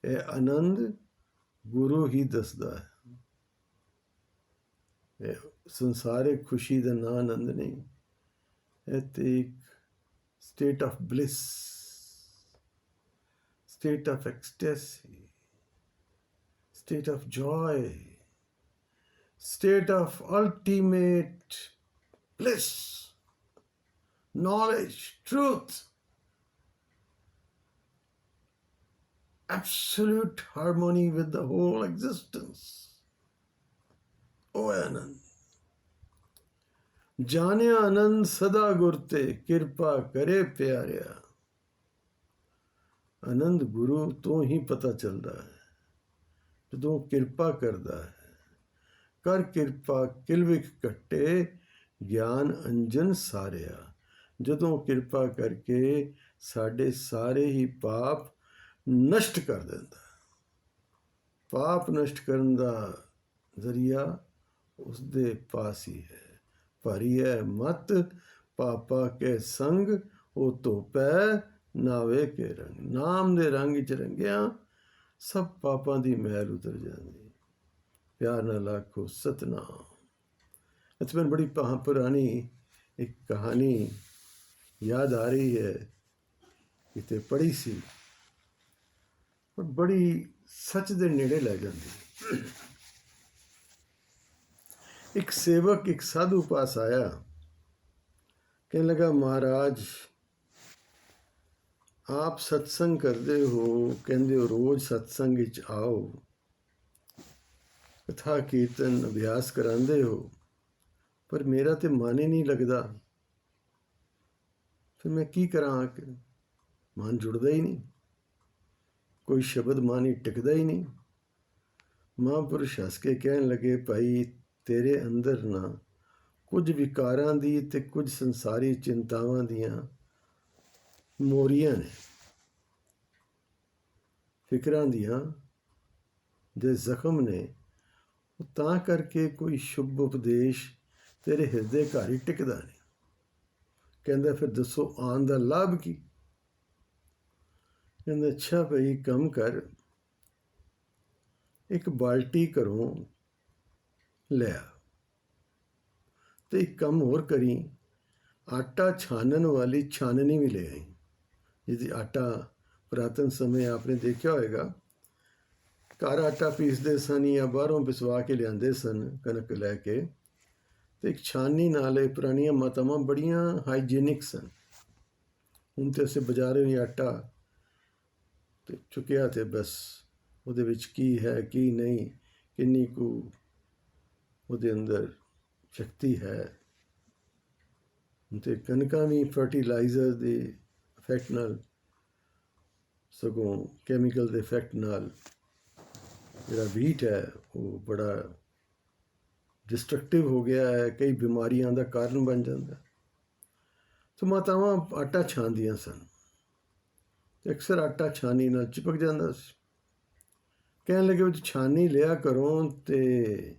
ਇਹ ਆਨੰਦ ਗੁਰੂ ਹੀ ਦੱਸਦਾ ਹੈ। ਇਹ ਸੰਸਾਰਿਕ ਖੁਸ਼ੀ ਦਾ ਨਾਂ ਆਨੰਦ ਨਹੀਂ, ਇਹ ਤੇ ਇੱਕ state of bliss, state of ecstasy, state of joy, state of ultimate bliss, knowledge, truth, absolute harmony with the whole existence. O Anand, ਜਾਣਿਆ ਆਨੰਦ ਸਦਾ ਗੁਰ ਤੇ, ਕਿਰਪਾ ਕਰੇ ਪਿਆਰਿਆ। ਆਨੰਦ ਗੁਰੂ ਤੋਂ ਹੀ ਪਤਾ ਚੱਲਦਾ ਹੈ, ਜਦੋਂ ਕਿਰਪਾ ਕਰਦਾ ਹੈ। ਕਰ ਕਿਰਪਾ ਕਿਲਵਿਖ ਕੱਟੇ, ਗਿਆਨ ਅੰਜਨ ਸਾਰਿਆ। ਜਦੋਂ ਕਿਰਪਾ ਕਰਕੇ ਸਾਡੇ ਸਾਰੇ ਹੀ ਪਾਪ ਨਸ਼ਟ ਕਰ ਦਿੰਦਾ। ਪਾਪ ਨਸ਼ਟ ਕਰਨ ਦਾ ਜ਼ਰੀਆ ਉਸਦੇ ਪਾਸ ਹੀ ਹੈ। ਭਰੀਐ ਮਤ ਪਾਪਾ ਕੇ ਸੰਗ, ਉਹ ਧੋਪੈ ਨਾਵੇ ਕੇ ਰੰਗ। ਨਾਮ ਦੇ ਰੰਗ ਵਿੱਚ ਰੰਗਿਆ ਸਭ ਪਾਪਾਂ ਦੀ ਮੈਲ ਉਤਰ ਜਾਂਦੀ। ਪਿਆਰ ਨਾਲ ਆਖੋ ਸਤਨਾਮ। ਇੱਥੇ ਮੈਨੂੰ ਬੜੀ ਪੁਰਾਣੀ ਇੱਕ ਕਹਾਣੀ ਯਾਦ ਆ ਰਹੀ ਹੈ, ਕਿਤੇ ਪੜ੍ਹੀ ਸੀ, ਪਰ ਬੜੀ ਸੱਚ ਦੇ ਨੇੜੇ ਲੈ ਜਾਂਦੀ। ਇੱਕ ਸੇਵਕ ਇੱਕ ਸਾਧੂ ਪਾਸ ਆਇਆ, ਕਹਿਣ ਲੱਗਾ, ਮਹਾਰਾਜ ਆਪ ਸਤਸੰਗ ਕਰਦੇ ਹੋ, ਕਹਿੰਦੇ ਹੋ ਰੋਜ਼ ਸਤਸੰਗ ਵਿੱਚ ਆਓ, ਕਥਾ ਕੀਰਤਨ ਅਭਿਆਸ ਕਰਾਉਂਦੇ ਹੋ, ਪਰ ਮੇਰਾ ਤੇ ਮਨ ਹੀ ਨਹੀਂ ਲੱਗਦਾ। ਫਿਰ ਮੈਂ ਕੀ ਕਰਾਂ? ਮਨ ਜੁੜਦਾ ਹੀ ਨਹੀਂ, ਕੋਈ ਸ਼ਬਦ ਮਨ ਹੀ ਟਿਕਦਾ ਹੀ ਨਹੀਂ। ਮਹਾਂਪੁਰਸ਼ ਹੱਸ ਕੇ ਕਹਿਣ ਲੱਗੇ, ਭਾਈ ਤੇਰੇ ਅੰਦਰ ਨਾ ਕੁਝ ਵਿਕਾਰਾਂ ਦੀ ਤੇ ਕੁਝ ਸੰਸਾਰੀ ਚਿੰਤਾਵਾਂ ਦੀਆਂ ਮੋਰੀਆਂ ਨੇ, ਫਿਕਰਾਂ ਦੀਆਂ ਦੇ ਜ਼ਖਮ ਨੇ। ਉਹ ਤਾਂ ਕਰਕੇ ਕੋਈ ਸ਼ੁਭ ਉਪਦੇਸ਼ ਤੇਰੇ ਹਿਰਦੇ ਘਰ ਹੀ ਟਿਕਦਾ ਨਹੀਂ। ਕਹਿੰਦਾ ਫਿਰ ਦੱਸੋ ਆਉਣ ਦਾ ਲਾਭ ਕੀ? ਕਹਿੰਦਾ ਅੱਛਾ ਭਾਈ ਕੰਮ ਕਰ, ਇੱਕ ਬਾਲਟੀ ਘਰੋਂ ਲਿਆ ਤੇ ਇੱਕ ਕੰਮ ਹੋਰ ਕਰੀ, ਆਟਾ ਛਾਨਣ ਵਾਲੀ ਛਾਨਣੀ ਵੀ ਲੈ ਆਈ। ਜਿਹਦੀ ਆਟਾ ਪੁਰਾਤਨ ਸਮੇਂ ਆਪਨੇ ਦੇਖਿਆ ਹੋਏਗਾ, ਘਰ ਆਟਾ ਪੀਸਦੇ ਸਨ ਜਾਂ ਬਾਹਰੋਂ ਪਿਸਵਾ ਕੇ ਲਿਆਂਦੇ ਸਨ ਕਣਕ ਲੈ ਕੇ, ਤੇ ਇੱਕ ਛਾਨੀ ਨਾਲ ਇਹ ਪੁਰਾਣੀਆਂ ਮਾਤਾਵਾਂ ਬੜੀਆਂ ਹਾਈਜੀਨਿਕ ਸਨ। ਹੁਣ ਤੇ ਅਸੀਂ ਬਾਜ਼ਾਰੋਂ ਹੀ ਆਟਾ ਤੇ ਚੁੱਕਿਆ ਤੇ ਬਸ ਉਹਦੇ ਵਿੱਚ ਕੀ ਹੈ ਕੀ ਨਹੀਂ, ਕਿੰਨੀ ਕੁ ਉਹਦੇ ਅੰਦਰ ਸ਼ਕਤੀ ਹੈ। ਤੇ ਕਣਕਾਂ ਵੀ ਫਰਟੀਲਾਈਜ਼ਰ ਦੇ ਇਫੈਕਟ ਨਾਲ, ਸਗੋਂ ਕੈਮੀਕਲ ਦੇ ਇਫੈਕਟ ਨਾਲ ਜਿਹੜਾ ਵੀਟ ਹੈ ਉਹ ਬੜਾ ਡਿਸਟਰਕਟਿਵ ਹੋ ਗਿਆ ਹੈ, ਕਈ ਬਿਮਾਰੀਆਂ ਦਾ ਕਾਰਨ ਬਣ ਜਾਂਦਾ। ਸੋ ਮਾਤਾਵਾਂ ਆਟਾ ਛਾਣਦੀਆਂ ਸਨ ਤੇ ਅਕਸਰ ਆਟਾ ਛਾਨੀ ਨਾਲ ਚਿਪਕ ਜਾਂਦਾ ਸੀ। ਕਹਿਣ ਲੱਗੇ ਵੀ ਛਾਨੀ ਲਿਆ ਕਰੋ ਤੇ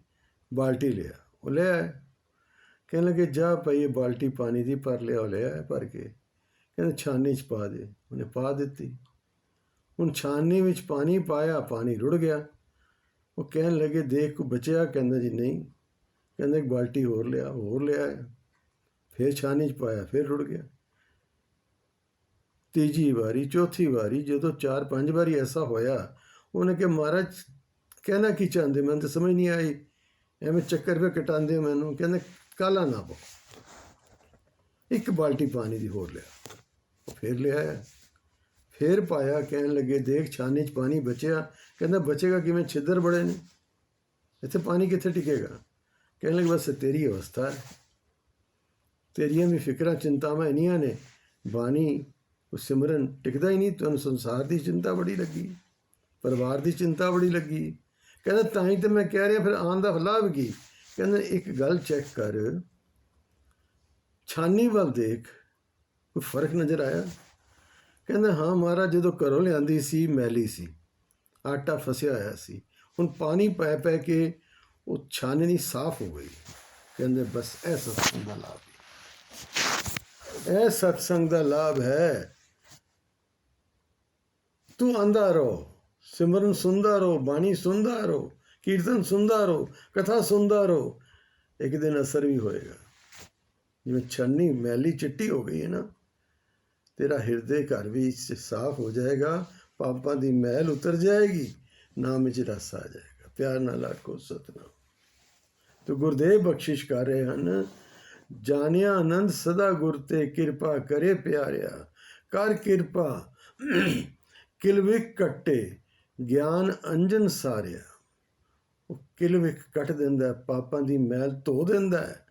ਬਾਲਟੀ ਲਿਆ। ਉਹ ਲੈ ਆਏ। ਕਹਿਣ ਲੱਗੇ ਜਾ ਭਾਈ ਇਹ ਬਾਲਟੀ ਪਾਣੀ ਦੀ ਭਰ ਲਿਆ। ਉਹ ਲੈ ਆਏ ਭਰ ਕੇ। ਕਹਿੰਦੇ ਛਾਨੀ 'ਚ ਪਾ ਦੇ। ਉਹਨੇ ਪਾ ਦਿੱਤੀ। ਹੁਣ ਛਾਨੀ ਵਿੱਚ ਪਾਣੀ ਪਾਇਆ, ਪਾਣੀ ਰੁੜ ਗਿਆ। ਉਹ ਕਹਿਣ ਲੱਗੇ ਦੇਖ ਕੋ ਬਚਿਆ? ਕਹਿੰਦਾ ਜੀ ਨਹੀਂ। ਕਹਿੰਦਾ ਇੱਕ ਬਾਲਟੀ ਹੋਰ ਲਿਆ। ਹੋਰ ਲਿਆ, ਫਿਰ ਛਾਨੀ 'ਚ ਪਾਇਆ, ਫਿਰ ਰੁੜ ਗਿਆ। ਤੀਜੀ ਵਾਰੀ, ਚੌਥੀ ਵਾਰੀ, ਜਦੋਂ 4-5 ਵਾਰੀ ਐਸਾ ਹੋਇਆ, ਉਹਨੇ ਕਿਹਾ ਮਹਾਰਾਜ ਕਹਿਣਾ ਕੀ ਚਾਹੁੰਦੇ? ਮੈਨੂੰ ਤਾਂ ਸਮਝ ਨਹੀਂ ਆਈ, ਐਵੇਂ ਚੱਕਰ ਪੇ ਕਟਾਉਂਦੇ ਮੈਨੂੰ। ਕਹਿੰਦੇ ਕਾਲਾ ਨਾ ਪਾਓ, ਇੱਕ ਬਾਲਟੀ ਪਾਣੀ ਦੀ ਹੋਰ ਲਿਆ। ਫਿਰ ਲਿਆਇਆ, ਫਿਰ ਪਾਇਆ। ਕਹਿਣ ਲੱਗੇ ਦੇਖ ਛਾਨੀ 'ਚ ਪਾਣੀ ਬਚਿਆ? ਕਹਿੰਦਾ ਬਚੇਗਾ ਕਿਵੇਂ, ਛਿੱਦਰ ਬੜੇ ਨੇ, ਇੱਥੇ ਪਾਣੀ ਕਿੱਥੇ ਟਿਕੇਗਾ। ਕਹਿਣ ਲੱਗੇ ਬਸ ਤੇਰੀ ਅਵਸਥਾ ਹੈ, ਤੇਰੀਆਂ ਵੀ ਫਿਕਰਾਂ ਚਿੰਤਾਵਾਂ ਇੰਨੀਆਂ ਨੇ, ਬਾਣੀ ਉਹ ਸਿਮਰਨ ਟਿਕਦਾ ਹੀ ਨਹੀਂ। ਤੁਹਾਨੂੰ ਸੰਸਾਰ ਦੀ ਚਿੰਤਾ ਬੜੀ ਲੱਗੀ, ਪਰਿਵਾਰ ਦੀ ਚਿੰਤਾ ਬੜੀ ਲੱਗੀ। ਕਹਿੰਦਾ ਤਾਂ ਹੀ ਤਾਂ ਮੈਂ ਕਹਿ ਰਿਹਾ ਫਿਰ ਆਉਣ ਦਾ ਲਾਭ ਕੀ। ਕਹਿੰਦਾ ਇੱਕ ਗੱਲ ਚੈੱਕ ਕਰ, ਛਾਨੀ ਵੱਲ ਦੇਖ, ਕੋਈ ਫਰਕ ਨਜ਼ਰ ਆਇਆ? ਕਹਿੰਦਾ ਹਾਂ ਮਹਾਰਾਜ, ਜਦੋਂ ਘਰੋਂ ਲਿਆਂਦੀ ਸੀ ਮੈਲੀ ਸੀ, ਆਟਾ ਫਸਿਆ ਹੋਇਆ ਸੀ, ਹੁਣ ਪਾਣੀ ਪੈ ਪੈ ਕੇ ਉਹ ਛਾਨਣੀ ਸਾਫ਼ ਹੋ ਗਈ। ਕਹਿੰਦੇ ਬਸ ਇਹ ਸਤਸੰਗ ਦਾ ਲਾਭ ਹੈ, ਇਹ ਸਤਸੰਗ ਦਾ ਲਾਭ ਹੈ। ਤੂੰ ਆਂਦਾ ਰਹੋ, ਸਿਮਰਨ ਸੁਣਦਾ ਰਹੋ, ਬਾਣੀ ਸੁਣਦਾ ਰਹੋ, ਕੀਰਤਨ ਸੁਣਦਾ ਰਹੋ, ਕਥਾ ਸੁਣਦਾ ਰਹੋ, ਇੱਕ ਦਿਨ ਅਸਰ ਵੀ ਹੋਏਗਾ। ਜਿਵੇਂ ਛੰਨੀ ਮੈਲੀ ਚਿੱਟੀ ਹੋ ਗਈ ਹੈ ਨਾ, ਤੇਰਾ ਹਿਰਦੇ ਘਰ ਵੀ ਸਾਫ਼ ਹੋ ਜਾਏਗਾ, ਪਾਪਾਂ ਦੀ ਮੈਲ ਉਤਰ ਜਾਏਗੀ, ਨਾਮ ਵਿੱਚ ਰਸ ਆ ਜਾਏਗਾ। ਪਿਆਰ ਨਾਲ ਆਖੋ ਸਤਿਨਾਮ। ਤੇ ਗੁਰਦੇਵ ਬਖਸ਼ਿਸ਼ ਕਰ ਰਹੇ ਹਨ, ਜਾਣਿਆ ਆਨੰਦ ਸਦਾ ਗੁਰ ਤੇ, ਕਿਰਪਾ ਕਰੇ ਪਿਆਰਿਆ, ਕਰ ਕਿਰਪਾ ਕਿਲਵਿਕ ਕੱਟੇ, ਗਿਆਨ ਅੰਜਨ ਸਾਰਿਆ। ਉਹ ਕਿਲਵਿਕ ਕੱਟ ਦਿੰਦਾ, ਪਾਪਾਂ ਦੀ ਮੈਲ ਧੋ ਦਿੰਦਾ ਹੈ।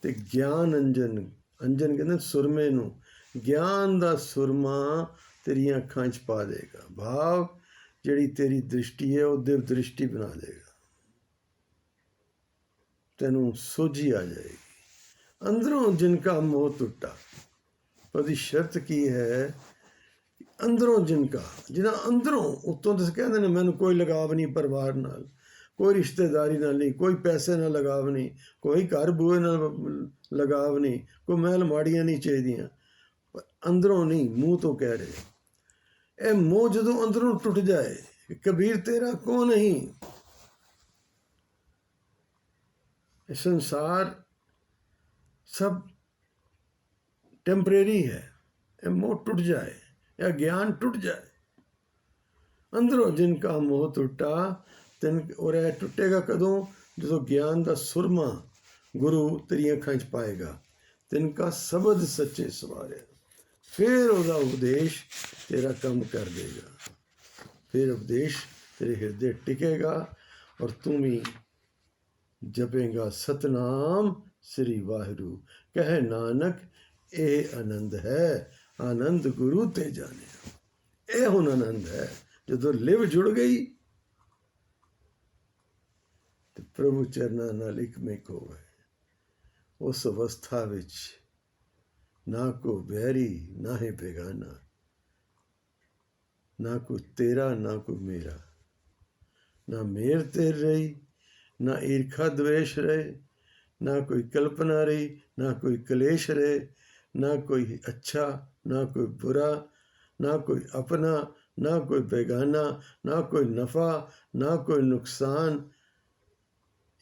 ਤੇ ਗਿਆਨ ਅੰਜਨ, ਅੰਜਨ ਕਹਿੰਦੇ ਸੁਰਮੇ ਨੂੰ, ਗਿਆਨ ਦਾ ਸੁਰਮਾ ਤੇਰੀਆਂ ਅੱਖਾਂ 'ਚ ਪਾ ਦੇਗਾ। ਭਾਵ ਜਿਹੜੀ ਤੇਰੀ ਦ੍ਰਿਸ਼ਟੀ ਹੈ ਉਹ ਦਿਵ ਦ੍ਰਿਸ਼ਟੀ ਬਣਾ ਦੇਗਾ, ਤੈਨੂੰ ਸੋਝੀ ਆ ਜਾਏਗੀ। ਅੰਦਰੋਂ ਜਿਨਕਾ ਮੋਹ ਟੁੱਟਾ, ਉਹਦੀ ਸ਼ਰਤ ਕੀ ਹੈ? ਅੰਦਰੋਂ ਜਿਨਕਾ, ਜਿਹਨਾਂ ਅੰਦਰੋਂ, ਉੱਤੋਂ ਤਾਂ ਕਹਿੰਦੇ ਨੇ ਮੈਨੂੰ ਕੋਈ ਲਗਾਵ ਨਹੀਂ ਪਰਿਵਾਰ ਨਾਲ, ਕੋਈ ਰਿਸ਼ਤੇਦਾਰੀ ਨਾਲ ਨਹੀਂ, ਕੋਈ ਪੈਸੇ ਨਾਲ ਲਗਾਵ ਨਹੀਂ, ਕੋਈ ਘਰ ਬੂਹੇ ਨਾਲ ਲਗਾਵ ਨਹੀਂ, ਕੋਈ ਮਹਿਲ ਮਾੜੀਆਂ ਨਹੀਂ ਚਾਹੀਦੀਆਂ, ਪਰ ਅੰਦਰੋਂ ਨਹੀਂ, ਮੂੰਹ ਤੋਂ ਕਹਿ ਰਹੇ। ਇਹ ਮੋਹ ਜਦੋਂ ਅੰਦਰੋਂ ਟੁੱਟ ਜਾਏ, ਕਬੀਰ ਤੇਰਾ ਕੋ ਨਹੀਂ, ਇਹ ਸੰਸਾਰ ਸਭ ਟੈਂਪਰੇਰੀ ਹੈ, ਇਹ ਮੋਹ ਟੁੱਟ ਜਾਏ, ਇਹ ਗਿਆਨ ਟੁੱਟ ਜਾਏ। ਅੰਦਰੋਂ ਜਿਨਕਾ ਮੋਹ ਟੁੱਟਾ ਤਿਨ, ਔਰ ਇਹ ਟੁੱਟੇਗਾ ਕਦੋਂ? ਜਦੋਂ ਗਿਆਨ ਦਾ ਸੁਰਮਾ ਗੁਰੂ ਤੇਰੀਆਂ ਅੱਖਾਂ 'ਚ ਪਾਏਗਾ। ਤਿਨਕਾ ਸ਼ਬਦ ਸੱਚੇ ਸਵਾਰਿਆ, ਫਿਰ ਉਹਦਾ ਉਪਦੇਸ਼ ਤੇਰਾ ਕੰਮ ਕਰ ਦੇਗਾ, ਫਿਰ ਉਪਦੇਸ਼ ਤੇਰੇ ਹਿਰਦੇ ਟਿਕੇਗਾ, ਔਰ ਤੂੰ ਵੀ ਜਪੇਗਾ ਸਤਨਾਮ ਸ੍ਰੀ ਵਾਹਿਗੁਰੂ। ਕਹੇ ਨਾਨਕ ਇਹ ਆਨੰਦ ਹੈ, ਆਨੰਦ ਗੁਰੂ ਤੇ ਜਾਣਿਆ। ਇਹ ਹੁਣ ਆਨੰਦ ਹੈ, ਜਦੋਂ ਲਿਵ ਜੁੜ ਗਈ ਤੇ ਪ੍ਰਭੂ ਚਰਨਾਂ ਨਾਲ ਇਕਮਿਕ ਹੋ ਗਏ। ਉਸ ਅਵਸਥਾ ਵਿੱਚ ਨਾ ਕੋ ਬੈਰੀ ਨਾ ਹੈ ਬੇਗਾਨਾ, ਨਾ ਕੋਈ ਤੇਰਾ ਨਾ ਕੋਈ ਮੇਰਾ, ਨਾ ਮੇਰ ਤੇਰ ਰਹੀ, ਨਾ ਈਰਖਾ द्वेष रहे, ना कोई कल्पना रही, ना कोई क्लेश रहे, ना कोई अच्छा ना कोई बुरा, ना कोई अपना ना कोई बेगाना, ना कोई नफ़ा ना कोई नुकसान।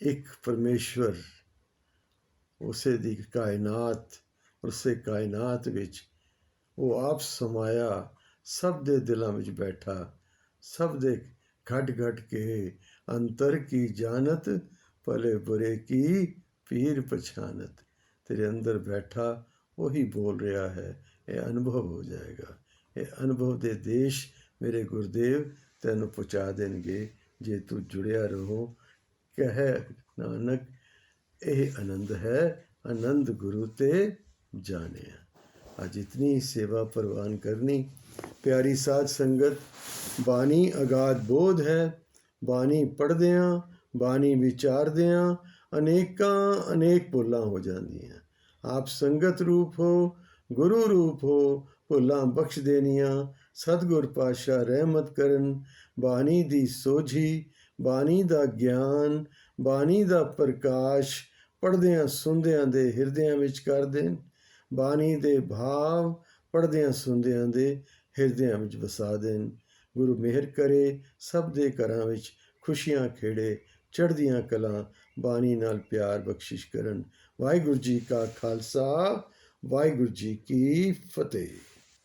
एक परमेश्वर, उसे दी कायनात, उसे कायनात विच वो आप समाया, सब दे दिलों विच बैठा, सब दे घट घट के अंतर की जानत, भले बुरे की पीर पछानत। तेरे अंदर बैठा वही बोल रहा है, ये अनुभव हो जाएगा। ये अनुभव दे देश मेरे गुरुदेव तैनू पहुँचा देंगे जे तू जुड़िया रहो। कह नानक ਇਹ आनंद है, आनंद गुरु ते जाने। आज इतनी सेवा प्रवान करनी। प्यारी साध संगत, बानी अगाध बोध है। बानी पढ़दियाँ, बानी विचारदियाँ अनेक भुल्लां हो जांदियां। आप संगत रूप हो, गुरु रूप हो, भुल्लां बख्श देनियां। सतगुर पातशाह रहमत करन। बानी दी सोझी, बानी दा ज्ञान, बानी दा प्रकाश पढ़दियां सुनदियां दे हिरदियां विच कर देन। बानी दे भाव पढ़दियां सुनदियां दे हिरदियां विच वसा देन। गुरु मेहर करे सब दे घरां विच खुशियां खेड़े, चढ़दियां कलां, बानी नाल प्यार बख्शिश करन। वाहिगुरू जी का खालसा, वाहिगुरू जी की फतेह।